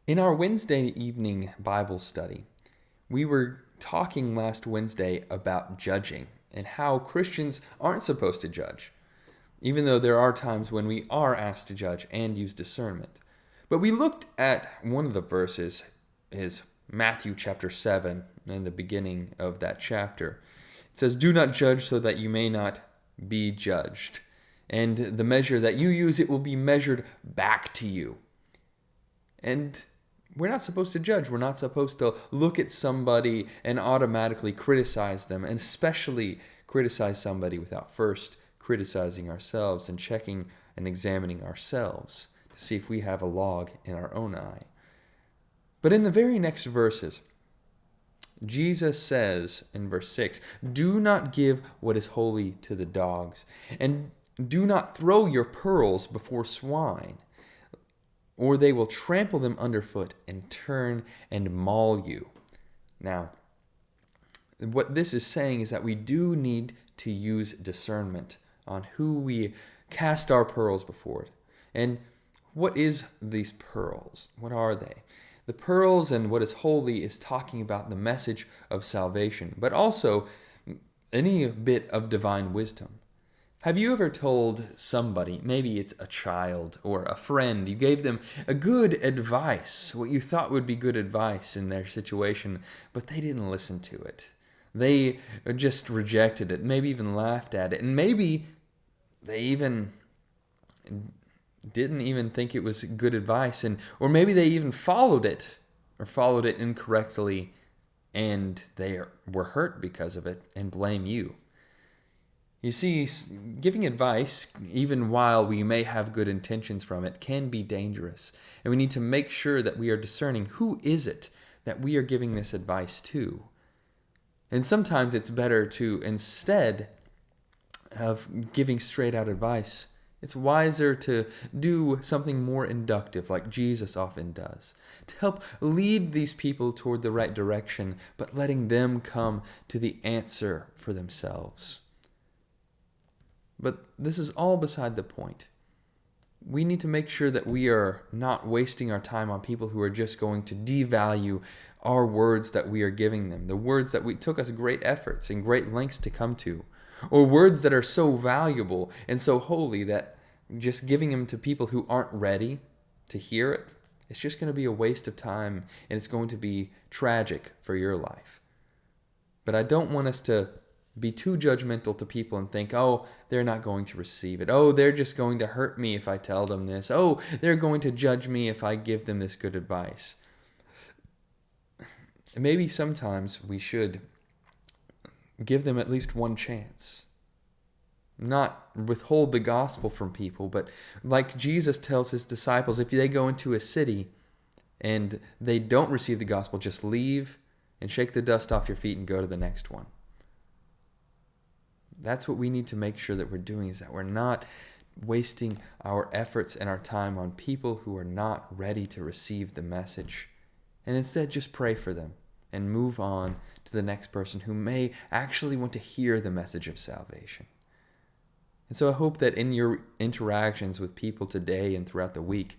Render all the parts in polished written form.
In our Wednesday evening Bible study, we were talking last Wednesday about judging and how Christians aren't supposed to judge, even though there are times when we are asked to judge and use discernment. But we looked at one of the verses, is Matthew chapter 7, in the beginning of that chapter. It says, "Do not judge so that you may not be judged. And the measure that you use, it will be measured back to you." And we're not supposed to judge. We're not supposed to look at somebody and automatically criticize them, and especially criticize somebody without first criticizing ourselves and checking and examining ourselves to see if we have a log in our own eye. But in the very next verses, Jesus says in verse 6, "Do not give what is holy to the dogs, and do not throw your pearls before swine, or they will trample them underfoot and turn and maul you." Now, what this is saying is that we do need to use discernment on who we cast our pearls before. And what is these pearls? What are they? The pearls and what is holy is talking about the message of salvation, but also any bit of divine wisdom. Have you ever told somebody, maybe it's a child or a friend, you gave them a good advice, what you thought would be good advice in their situation, but they didn't listen to it. They just rejected it, maybe even laughed at it, and maybe they even didn't even think it was good advice, or maybe they even followed it or followed it incorrectly, and they were hurt because of it and blame you. You see, giving advice, even while we may have good intentions from it, can be dangerous. And we need to make sure that we are discerning who is it that we are giving this advice to. And sometimes it's better to, instead of giving straight out advice, it's wiser to do something more inductive, like Jesus often does, to help lead these people toward the right direction, but letting them come to the answer for themselves. But this is all beside the point. We need to make sure that we are not wasting our time on people who are just going to devalue our words that we are giving them, the words that we took us great efforts and great lengths to come to, or words that are so valuable and so holy that just giving them to people who aren't ready to hear it, it's just going to be a waste of time, and it's going to be tragic for your life. But I don't want us to be too judgmental to people and think, oh, they're not going to receive it. Oh, they're just going to hurt me if I tell them this. Oh, they're going to judge me if I give them this good advice. Maybe sometimes we should give them at least one chance. Not withhold the gospel from people, but like Jesus tells his disciples, if they go into a city and they don't receive the gospel, just leave and shake the dust off your feet and go to the next one. That's what we need to make sure that we're doing, is that we're not wasting our efforts and our time on people who are not ready to receive the message. And instead just pray for them and move on to the next person who may actually want to hear the message of salvation. And so I hope that in your interactions with people today and throughout the week,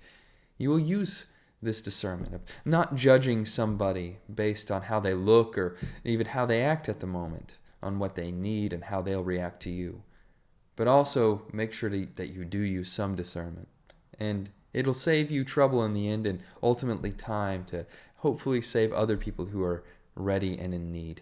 you will use this discernment of not judging somebody based on how they look or even how they act at the moment, on what they need and how they'll react to you. But also make sure that you do use some discernment. And it'll save you trouble in the end, and ultimately time to hopefully save other people who are ready and in need.